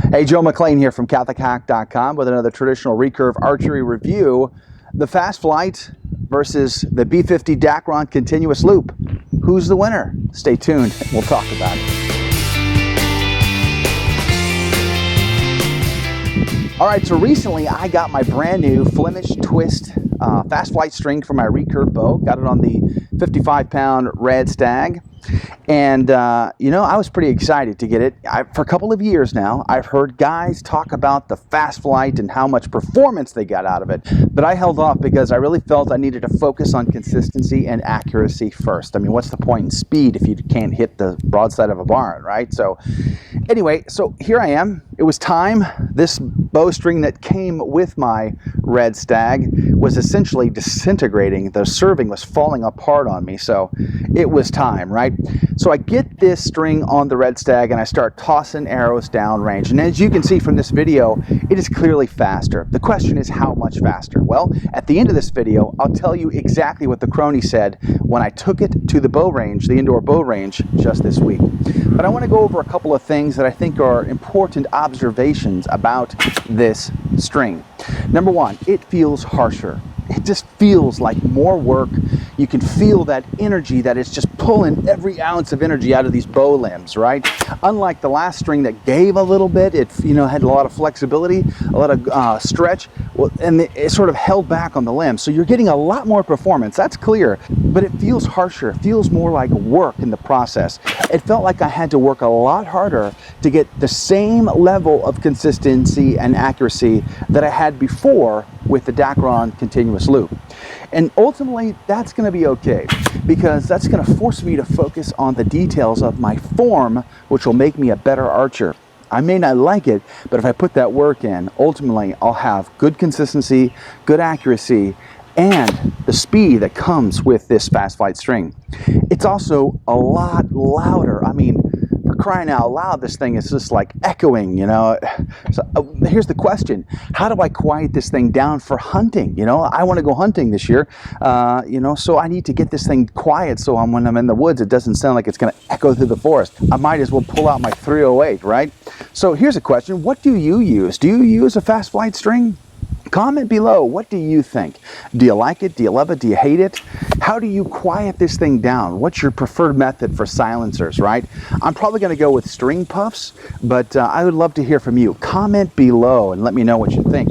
Hey, Joe McLean here from CatholicHack.com with another traditional recurve archery review. The Fast Flight versus the B50 Dacron continuous loop. Who's the winner? Stay tuned. We'll talk about it. All right, so recently I got my brand new Flemish twist Fast Flight string for my recurve bow. Got it on the 55-pound red stag. And, you know, I was pretty excited to get it. For a couple of years now, I've heard guys talk about the Fast Flight and how much performance they got out of it. But I held off because I really felt I needed to focus on consistency and accuracy first. I mean, what's the point in speed if you can't hit the broadside of a barn, right? So anyway, so here I am. It was time. This bowstring that came with my red stag was essentially disintegrating. The serving was falling apart on me. So it was time, right? So I get this string on the red stag and I start tossing arrows downrange. And as you can see from this video, it is clearly faster. The question is how much faster? Well, at the end of this video, I'll tell you exactly what the crony said when I took it to the bow range, the indoor bow range, just this week. But I want to go over a couple of things that I think are important observations about this string. Number one, it feels harsher. It just feels like more work. You can feel that energy that it's just pulling every ounce of energy out of these bow limbs, right? Unlike the last string that gave a little bit, it had a lot of flexibility, a lot of stretch, and it sort of held back on the limbs. So you're getting a lot more performance, that's clear, but it feels harsher. It feels more like work in the process. It felt like I had to work a lot harder to get the same level of consistency and accuracy that I had before with the Dacron continuous loop. And ultimately, that's going to be okay, because that's going to force me to focus on the details of my form, which will make me a better archer. I may not like it, but if I put that work in, ultimately I'll have good consistency, good accuracy, and the speed that comes with this Fast Flight string. It's also a lot louder. I mean, for crying out loud, this thing is just like echoing, you know. So here's the question: how do I quiet this thing down for hunting? You know, I want to go hunting this year, you know, so I need to get this thing quiet so when I'm in the woods, it doesn't sound like it's going to echo through the forest. I might as well pull out my 308, right? So here's a question: what do you use? Do you use a Fast Flight string? Comment below. What do you think? Do you like it? Do you love it? Do you hate it? How do you quiet this thing down? What's your preferred method for silencers, right? I'm probably going to go with string puffs, but I would love to hear from you. Comment below and let me know what you think.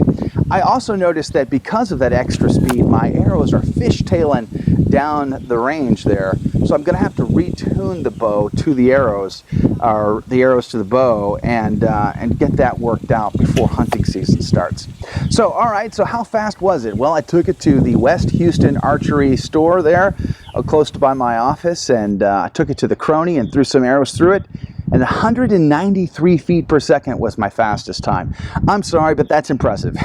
I also noticed that because of that extra speed, my arrows are fishtailing down the range there. So I'm going to have to retune the bow to the arrows, or the arrows to the bow, and get that worked out before hunting season starts. So, all right, so how fast was it? Well, I took it to the West Houston archery store there, close to by my office, and I took it to the crony and threw some arrows through it. And 193 feet per second was my fastest time. I'm sorry, but that's impressive.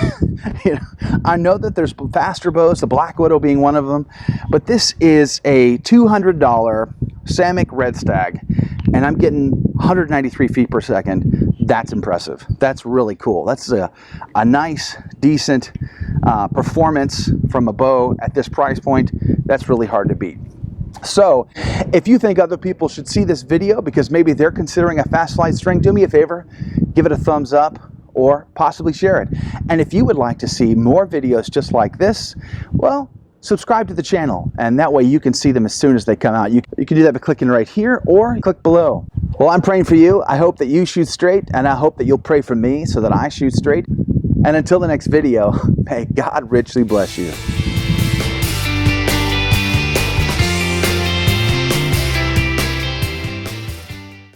You know, I know that there's faster bows, the Black Widow being one of them, but this is a $200 Samick Red Stag, and I'm getting 193 feet per second. That's impressive. That's really cool. That's a nice, decent performance from a bow at this price point. That's really hard to beat. So, if you think other people should see this video because maybe they're considering a Fast Flight string, do me a favor, give it a thumbs up or possibly share it. And if you would like to see more videos just like this, well, subscribe to the channel, and that way you can see them as soon as they come out. You can do that by clicking right here or click below. Well, I'm praying for you. I hope that you shoot straight, and I hope that you'll pray for me so that I shoot straight. And until the next video, may God richly bless you.